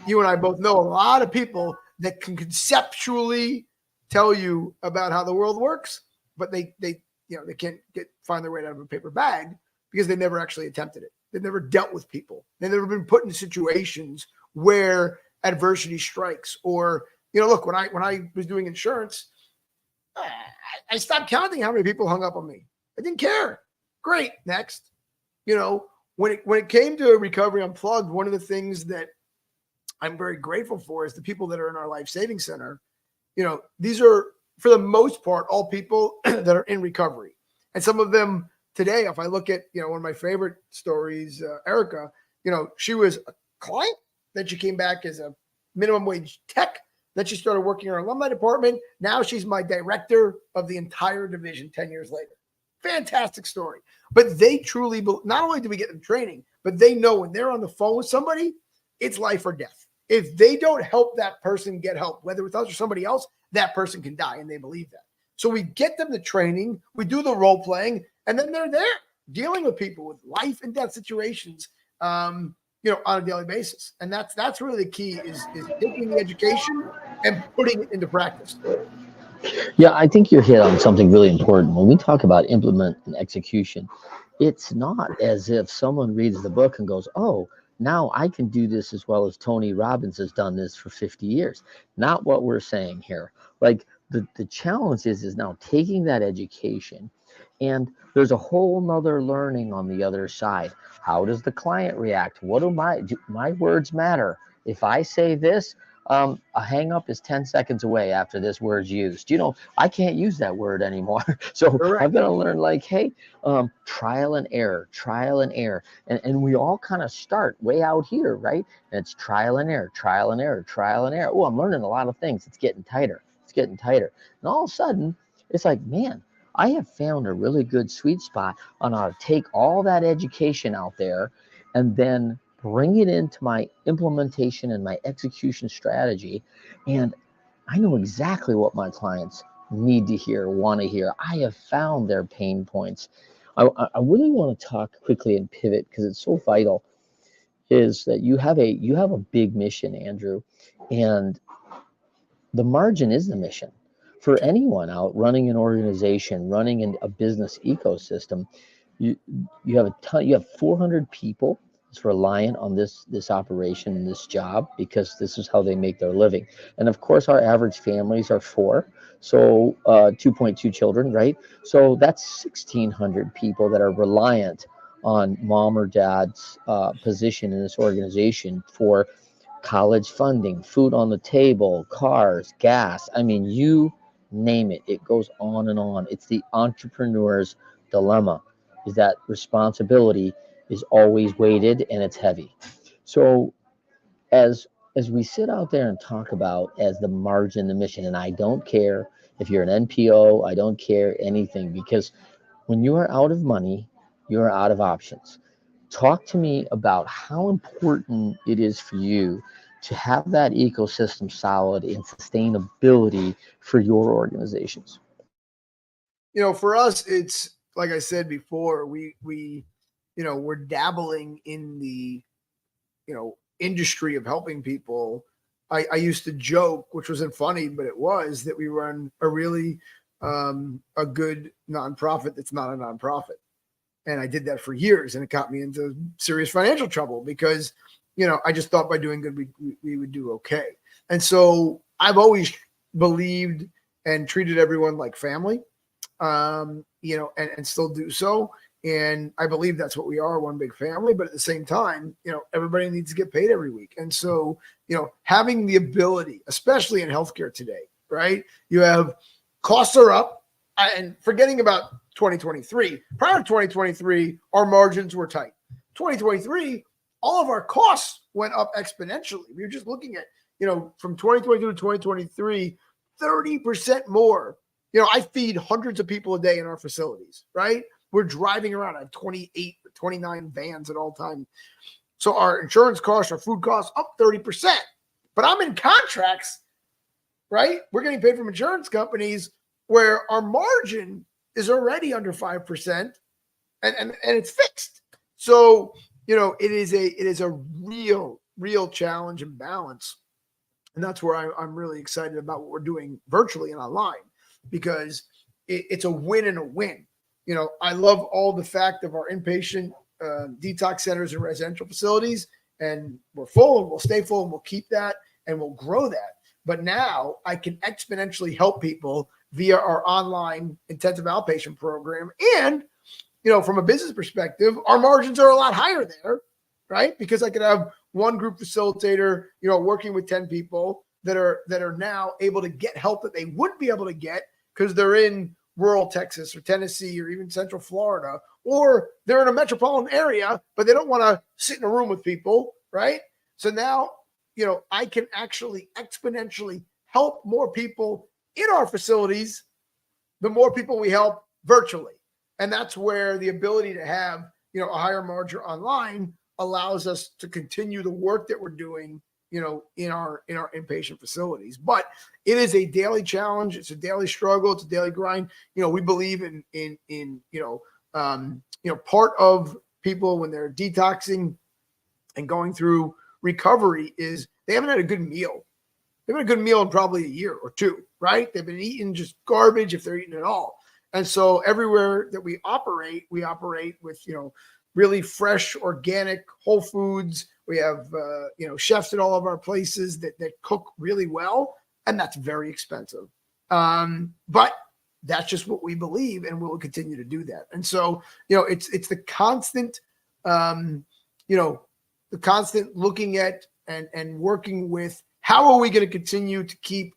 you and I both know a lot of people that can conceptually tell you about how the world works, but they can't find their way out of a paper bag because they never actually attempted it. They've never dealt with people. They've never been put in situations where adversity strikes. Or, look, when I was doing insurance, I stopped counting how many people hung up on me. I didn't care. Great. Next. When it came to Recovery Unplugged, one of the things that I'm very grateful for is the people that are in our life saving center. These are, for the most part, all people that are in recovery. And some of them today, if I look at, one of my favorite stories, Erica, she was a client. Then she came back as a minimum wage tech. Then she started working in our alumni department. Now she's my director of the entire division 10 years later. Fantastic story. But they truly, not only do we get them training, but they know when they're on the phone with somebody, it's life or death. If they don't help that person get help, whether it's us or somebody else, that person can die, and they believe that. So we get them the training, we do the role playing, and then they're there dealing with people with life and death situations, on a daily basis. And that's really the key is taking the education and putting it into practice. Yeah, I think you hit on something really important. When we talk about implement and execution, it's not as if someone reads the book and goes, oh, now I can do this as well as Tony Robbins has done this for 50 years. Not what we're saying here. Like the challenge is now taking that education, and there's a whole nother learning on the other side. How does the client react? What do my words matter? If I say this, a hang up is 10 seconds away after this word's used. I can't use that word anymore. So Correct. I've got to learn, like, hey, trial and error. And we all kind of start way out here, right? And it's trial and error. Oh, I'm learning a lot of things. It's getting tighter. And all of a sudden, it's like, man, I have found a really good sweet spot on how to take all that education out there and then bring it into my implementation and my execution strategy. And I know exactly what my clients need to hear, want to hear. I have found their pain points. I really want to talk quickly and pivot because it's so vital. Is that you have a big mission, Andrew, and the margin is the mission for anyone out running an organization, running a business ecosystem. You you have a ton. You have 400 people that's reliant on this operation, this job, because this is how they make their living. And of course, our average families are four, so 2.2 children, right? So that's 1,600 people that are reliant on mom or dad's position in this organization for college funding, food on the table, cars, gas. I mean, you name it. It goes on and on. It's the entrepreneur's dilemma, is that responsibility is always weighted and it's heavy. So as as we sit out there and talk about as the margin, the mission, and I don't care if you're an NPO, I don't care anything, because when you are out of money, you are out of options. Talk to me about how important it is for you to have that ecosystem solid and sustainability for your organizations. For us, it's like I said before, we're dabbling in the, industry of helping people. I used to joke, which wasn't funny, but it was, that we run a really a good nonprofit that's not a nonprofit. And I did that for years, and it got me into serious financial trouble because, I just thought by doing good, we would do okay. And so I've always believed and treated everyone like family, and still do so. And I believe that's what we are, one big family. But at the same time, everybody needs to get paid every week. And so, having the ability, especially in healthcare today, right? You have costs are up, and forgetting about 2023, prior to 2023, our margins were tight. 2023, all of our costs went up exponentially. We were just looking at, from 2022 to 2023, 30% more. I feed hundreds of people a day in our facilities, right? We're driving around. I have 28, 29 vans at all times. So our insurance costs, our food costs up 30%. But I'm in contracts, right? We're getting paid from insurance companies where our margin is already under 5% and it's fixed. So, it is a real challenge and balance. And that's where I'm really excited about what we're doing virtually and online, because it's a win and a win. I love all the fact of our inpatient detox centers and residential facilities, and we're full and we'll stay full and we'll keep that and we'll grow that. But now I can exponentially help people via our online intensive outpatient program. And, from a business perspective, our margins are a lot higher there, right? Because I could have one group facilitator, working with 10 people that are now able to get help that they wouldn't be able to get because they're in rural Texas or Tennessee or even Central Florida, or they're in a metropolitan area, but they don't want to sit in a room with people, right? So now, I can actually exponentially help more people in our facilities, the more people we help virtually. And that's where the ability to have, a higher margin online allows us to continue the work that we're doing, in our inpatient facilities. But it is a daily challenge. It's a daily struggle. It's a daily grind. We believe in part of people when they're detoxing and going through recovery is they haven't had a good meal. They've had a good meal in probably a year or two, right? They've been eating just garbage if they're eating at all. And so everywhere that we operate with, really fresh, organic, whole foods. We have, chefs at all of our places that cook really well, and that's very expensive. But that's just what we believe, and we'll continue to do that. And so, it's the constant, the constant looking at and working with how are we going to continue to keep,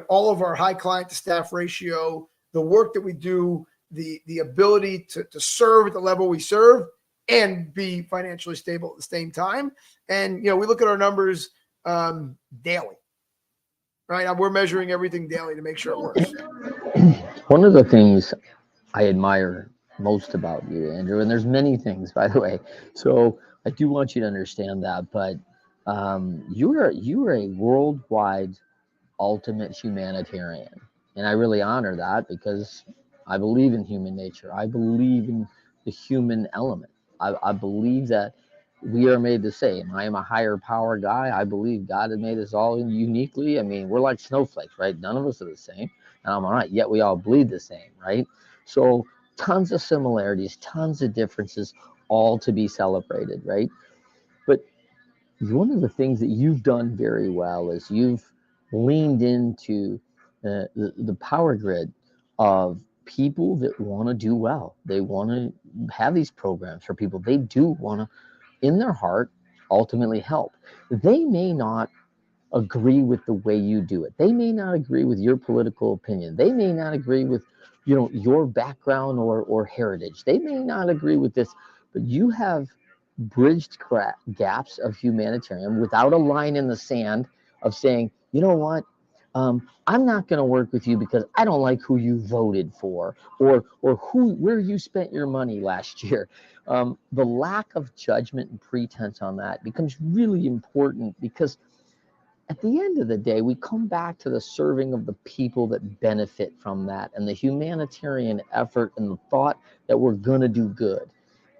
all of our high client to staff ratio, the work that we do, the ability to serve at the level we serve and be financially stable at the same time. And, we look at our numbers daily, right? We're measuring everything daily to make sure it works. One of the things I admire most about you, Andrew, and there's many things, by the way. So I do want you to understand that, but you're a worldwide ultimate humanitarian, and I really honor that because I believe in human nature. I believe in the human element. I believe that we are made the same. I am a higher power guy. I believe God had made us all uniquely. I mean, we're like snowflakes, right? None of us are the same. And I'm all right, yet we all bleed the same, right? So tons of similarities, tons of differences, all to be celebrated, right? But one of the things that you've done very well is you've leaned into the power grid of people that want to do well. They want to have these programs for people. They do want to, in their heart, ultimately help. They may not agree with the way you do it. They may not agree with your political opinion. They may not agree with, your background or heritage. They may not agree with this, but you have bridged gaps of humanitarian without a line in the sand of saying, you know what, I'm not going to work with you because I don't like who you voted for or where you spent your money last year. The lack of judgment and pretense on that becomes really important because at the end of the day, we come back to the serving of the people that benefit from that and the humanitarian effort and the thought that we're going to do good.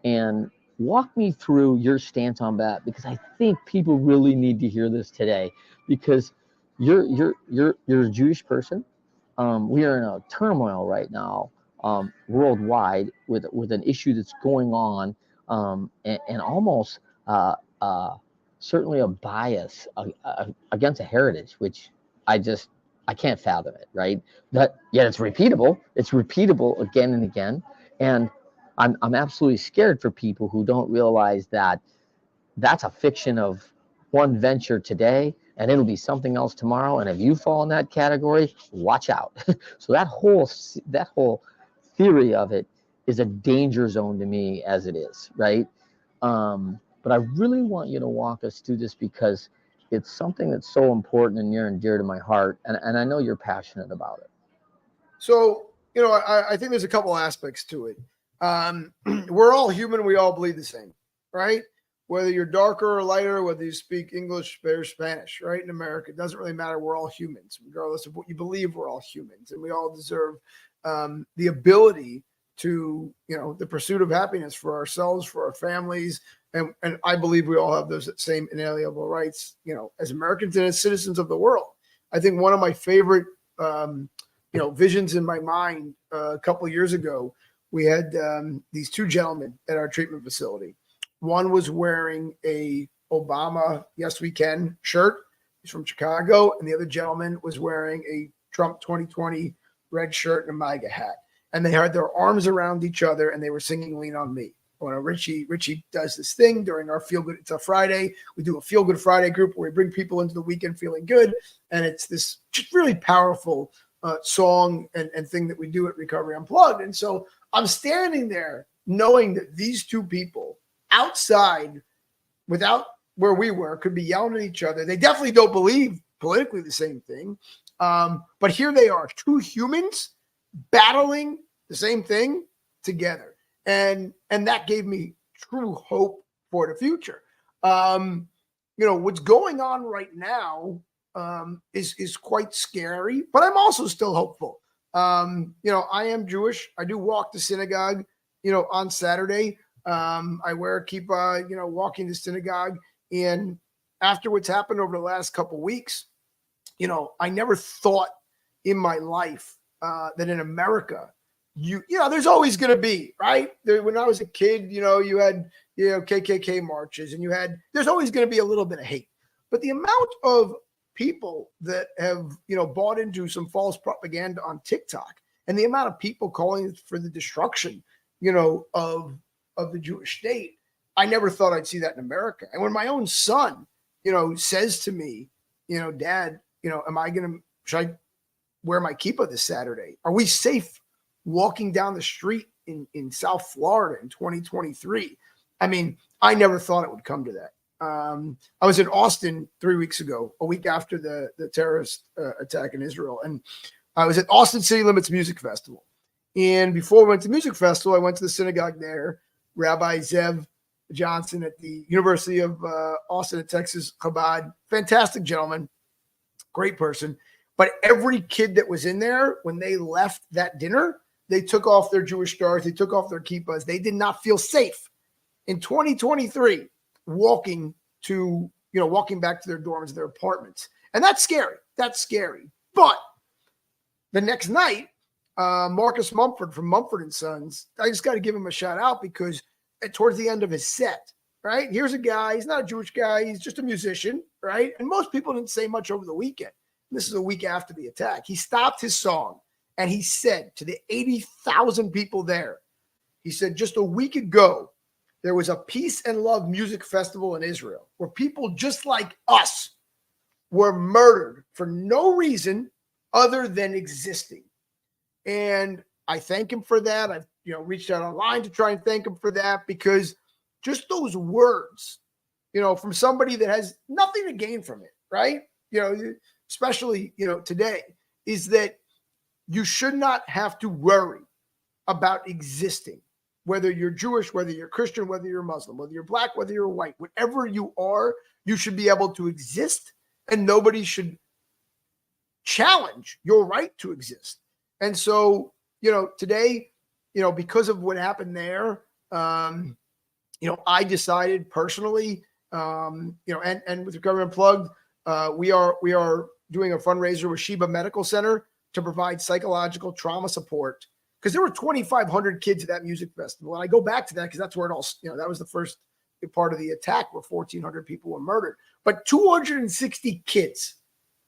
And walk me through your stance on that because I think people really need to hear this today because you're a Jewish person. We are in a turmoil right now worldwide with an issue that's going on and almost uh, certainly a bias against a heritage, which I just I can't fathom it. Right? That yet it's repeatable. It's repeatable again and again, and I'm absolutely scared for people who don't realize that that's a fiction of one venture today and it'll be something else tomorrow, and if you fall in that category, watch out. So that whole theory of it is a danger zone to me as it is, right? But I really want you to walk us through this because it's something that's so important and near and dear to my heart, and I know you're passionate about it. So, I think there's a couple aspects to it. We're all human. We all bleed the same, right? Whether you're darker or lighter, whether you speak English or Spanish, right? In America, it doesn't really matter. We're all humans, regardless of what you believe. We're all humans, and we all deserve the ability to, the pursuit of happiness for ourselves, for our families, and I believe we all have those same inalienable rights, as Americans and as citizens of the world. I think one of my favorite visions in my mind a couple of years ago, we had these two gentlemen at our treatment facility. One was wearing a Obama Yes We Can shirt. He's from Chicago. And the other gentleman was wearing a Trump 2020 red shirt and a MAGA hat. And they had their arms around each other and they were singing Lean on Me. When Richie does this thing during our Feel Good, it's a Friday. We do a Feel Good Friday group where we bring people into the weekend feeling good. And it's this just really powerful song and thing that we do at Recovery Unplugged. And so I'm standing there knowing that these two people outside, without where we were, could be yelling at each other. They definitely don't believe politically the same thing. But here they are, two humans battling the same thing together. And that gave me true hope for the future. What's going on right now is quite scary, but I'm also still hopeful. I am Jewish. I do walk to synagogue, on Saturday. I wear a kippah, walking to synagogue. And after what's happened over the last couple of weeks, I never thought in my life that in America, there's always going to be, right? When I was a kid, you had, KKK marches and there's always going to be a little bit of hate. But the amount of people that have, bought into some false propaganda on TikTok and the amount of people calling for the destruction, of the Jewish state, I never thought I'd see that in America. And when my own son, says to me, Dad, should I wear my kippah this Saturday? Are we safe walking down the street in South Florida in 2023? I mean, I never thought it would come to that. I was in Austin 3 weeks ago, a week after the terrorist attack in Israel. And I was at Austin City Limits Music Festival. And before we went to music festival, I went to the synagogue there. Rabbi Zev Johnson at the University of Austin at Texas, Chabad. Fantastic gentleman. Great person. But every kid that was in there, when they left that dinner, they took off their Jewish stars. They took off their kippahs. They did not feel safe in 2023 walking back to their dorms, their apartments. And that's scary. That's scary. But the next night, Marcus Mumford from Mumford & Sons, I just got to give him a shout out because towards the end of his set, right? Here's a guy. He's not a Jewish guy. He's just a musician, right? And most people didn't say much over the weekend. This is a week after the attack. He stopped his song and he said to the 80,000 people there, he said, just a week ago, there was a peace and love music festival in Israel where people just like us were murdered for no reason other than existing. And I thank him for that. I've reached out online to try and thank him for that, because just those words, from somebody that has nothing to gain from it, right? Especially, today, is that you should not have to worry about existing, whether you're Jewish, whether you're Christian, whether you're Muslim, whether you're black, whether you're white, whatever you are, you should be able to exist, and nobody should challenge your right to exist. And so, today, because of what happened there, I decided personally, and with Recovery Unplugged, we are doing a fundraiser with Sheba Medical Center to provide psychological trauma support, because there were 2,500 kids at that music festival. And I go back to that because that's where it all, that was the first part of the attack where 1,400 people were murdered. But 260 kids,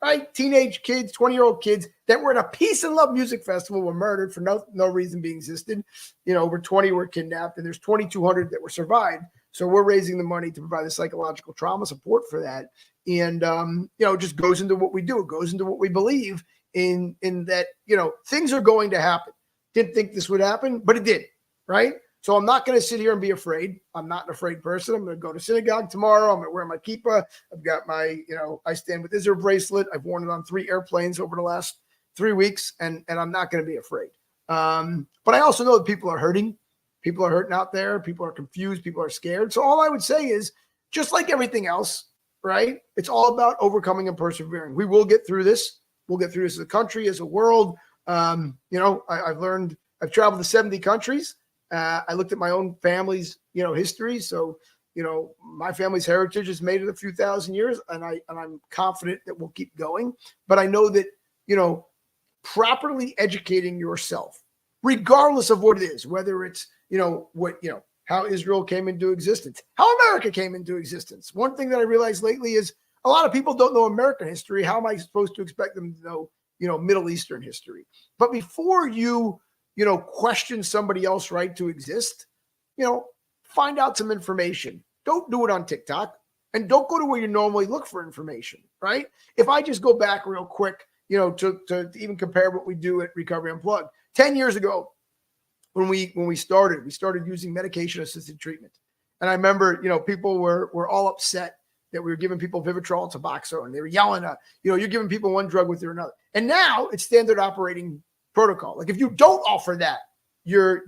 right? Teenage kids, 20-year-old kids that were at a peace and love music festival were murdered for no reason being existed. Over 20 were kidnapped, and there's 2,200 that were survived. So we're raising the money to provide the psychological trauma support for that. And, it just goes into what we do. It goes into what we believe in that, things are going to happen. Didn't think this would happen, but it did, right? So I'm not going to sit here and be afraid. I'm not an afraid person. I'm going to go to synagogue tomorrow. I'm going to wear my kippah. I've got my, I Stand With Israel bracelet. I've worn it on 3 airplanes over the last 3 weeks, and I'm not going to be afraid. But I also know that people are hurting. People are hurting out there. People are confused. People are scared. So all I would say is, just like everything else, right? It's all about overcoming and persevering. We will get through this. We'll get through this as a country, as a world. I've learned, I've traveled to 70 countries. I looked at my own family's, history. So, my family's heritage has made it a few thousand years, and I'm confident that we'll keep going. But I know that, properly educating yourself, regardless of what it is, whether it's, how Israel came into existence, how America came into existence. One thing that I realized lately is a lot of people don't know American history. How am I supposed to expect them to know, Middle Eastern history? But before you, question somebody else's right to exist, find out some information. Don't do it on TikTok, and don't go to where you normally look for information, right? If I just go back real quick, to even compare what we do at Recovery Unplugged. 10 years ago, when we started using medication-assisted treatment. And I remember, people were all upset that we were giving people Vivitrol and Suboxone, and they were yelling, you're giving people one drug with another. And now it's standard operating protocol. Like, if you don't offer that, you're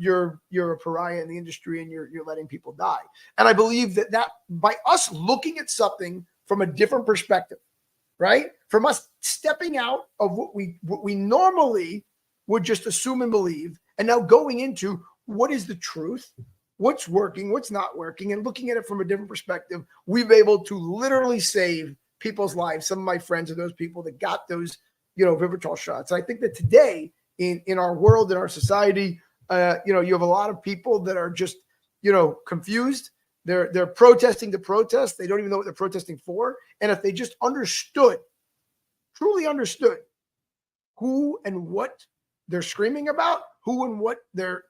a pariah in the industry, and you're letting people die. And I believe that by us looking at something from a different perspective, right? From us stepping out of what we normally would just assume and believe, and now going into what is the truth, what's working, what's not working, and looking at it from a different perspective, we've been able to literally save people's lives. Some of my friends are those people that got those, Vivitrol shots. I think that today in our world, in our society, you have a lot of people that are just, confused. They're protesting to protest. They don't even know what they're protesting for. And if they just truly understood who and what they're screaming about, who and what they're,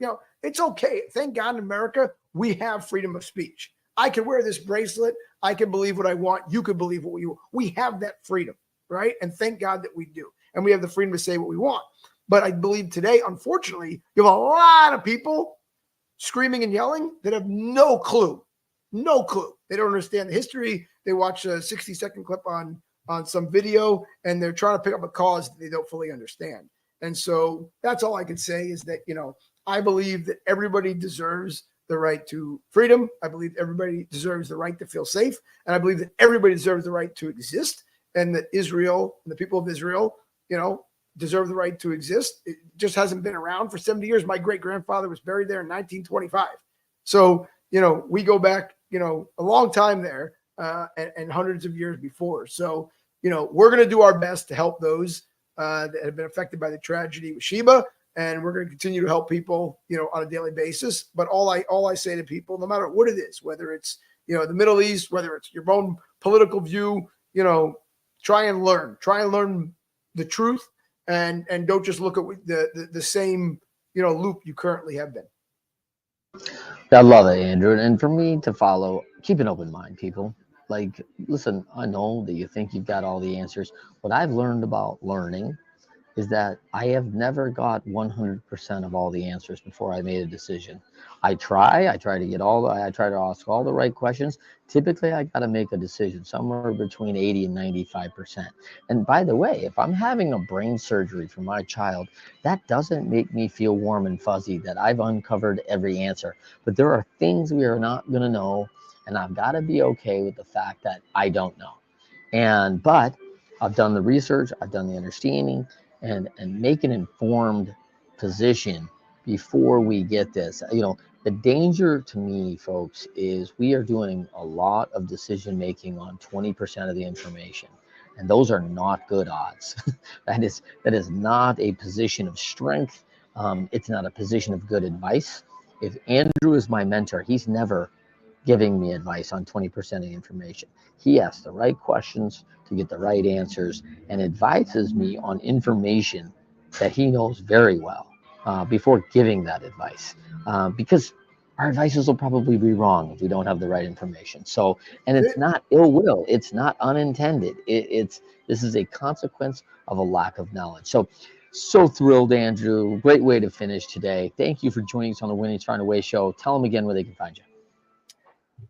it's okay. Thank God in America, we have freedom of speech. I can wear this bracelet. I can believe what I want. You can believe what you want. We have that freedom, right? And thank God that we do. And we have the freedom to say what we want. But I believe today, unfortunately, you have a lot of people screaming and yelling that have no clue. No clue. They don't understand the history. They watch a 60-second clip on some video, and they're trying to pick up a cause that they don't fully understand. And so that's all I can say is that, I believe that everybody deserves the right to freedom. I believe everybody deserves the right to feel safe. And I believe that everybody deserves the right to exist, and that Israel and the people of Israel, deserve the right to exist. It just hasn't been around for 70 years. My great-grandfather was buried there in 1925. So, we go back, a long time there, and hundreds of years before. So, we're going to do our best to help those that have been affected by the tragedy with Sheba. And we're going to continue to help people, on a daily basis. But all I say to people, no matter what it is, whether it's, the Middle East, whether it's your own political view, try and learn the truth, and don't just look at the same, loop you currently have been. I love it, Andrew. And for me to follow, keep an open mind, people. Like, listen, I know that you think you've got all the answers. What I've learned about learning is that I have never got 100% of all the answers before I made a decision. I try to ask all the right questions. Typically, I got to make a decision somewhere between 80 and 95%. And by the way, if I'm having a brain surgery for my child, that doesn't make me feel warm and fuzzy that I've uncovered every answer. But there are things we are not going to know, and I've got to be okay with the fact that I don't know. But I've done the research, I've done the understanding, and make an informed position before we get this. The danger to me, folks, is we are doing a lot of decision making on 20% of the information, and those are not good odds. that is not a position of strength. It's not a position of good advice. If Andrew is my mentor, he's never giving me advice on 20% of the information. He asks the right questions to get the right answers and advises me on information that he knows very well before giving that advice. Because our advices will probably be wrong if we don't have the right information. So, and it's not ill will, it's not unintended. This is a consequence of a lack of knowledge. So thrilled, Andrew. Great way to finish today. Thank you for joining us on the Winning Trying Away show. Tell them again where they can find you.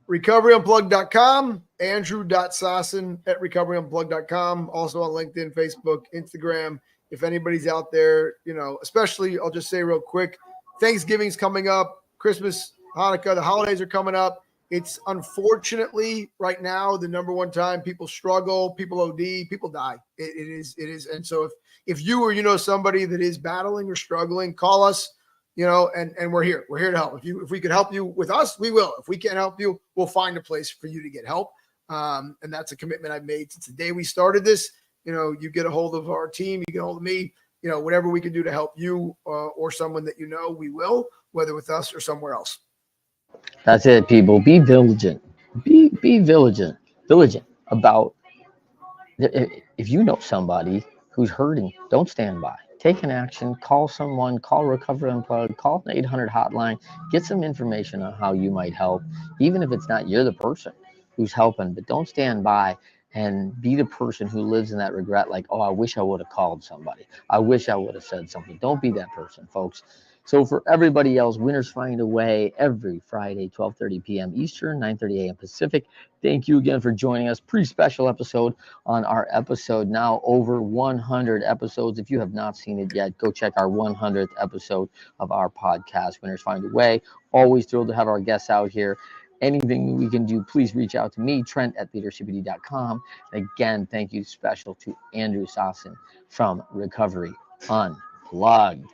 RecoveryUnplugged.com, Andrew.Sossin at RecoveryUnplugged.com. Also on LinkedIn, Facebook, Instagram. If anybody's out there, especially, I'll just say real quick, Thanksgiving's coming up, Christmas, Hanukkah, the holidays are coming up. It's unfortunately right now the number one time people struggle, people OD, people die. It is. And so if you or somebody that is battling or struggling, call us. And we're here. We're here to help. If we could help you with us, we will. If we can't help you, we'll find a place for you to get help. And that's a commitment I've made since the day we started this. You get a hold of our team, you get a hold of me, whatever we can do to help you or someone that we will, whether with us or somewhere else. That's it, people. Be vigilant. Be vigilant about if you know somebody who's hurting, don't stand by. Take an action, call someone, call Recovery Unplugged, call an 800 hotline, get some information on how you might help, even if it's not you're the person who's helping, but don't stand by and be the person who lives in that regret, like, oh, I wish I would have called somebody. I wish I would have said something. Don't be that person, folks. So for everybody else, Winners Find a Way every Friday, 12:30 p.m. Eastern, 9:30 a.m. Pacific. Thank you again for joining us. Pretty special episode on our episode, now over 100 episodes. If you have not seen it yet, go check our 100th episode of our podcast, Winners Find a Way. Always thrilled to have our guests out here. Anything we can do, please reach out to me, Trent at leadercpd.com. And again, thank you special to Andrew Sossin from Recovery Unplugged.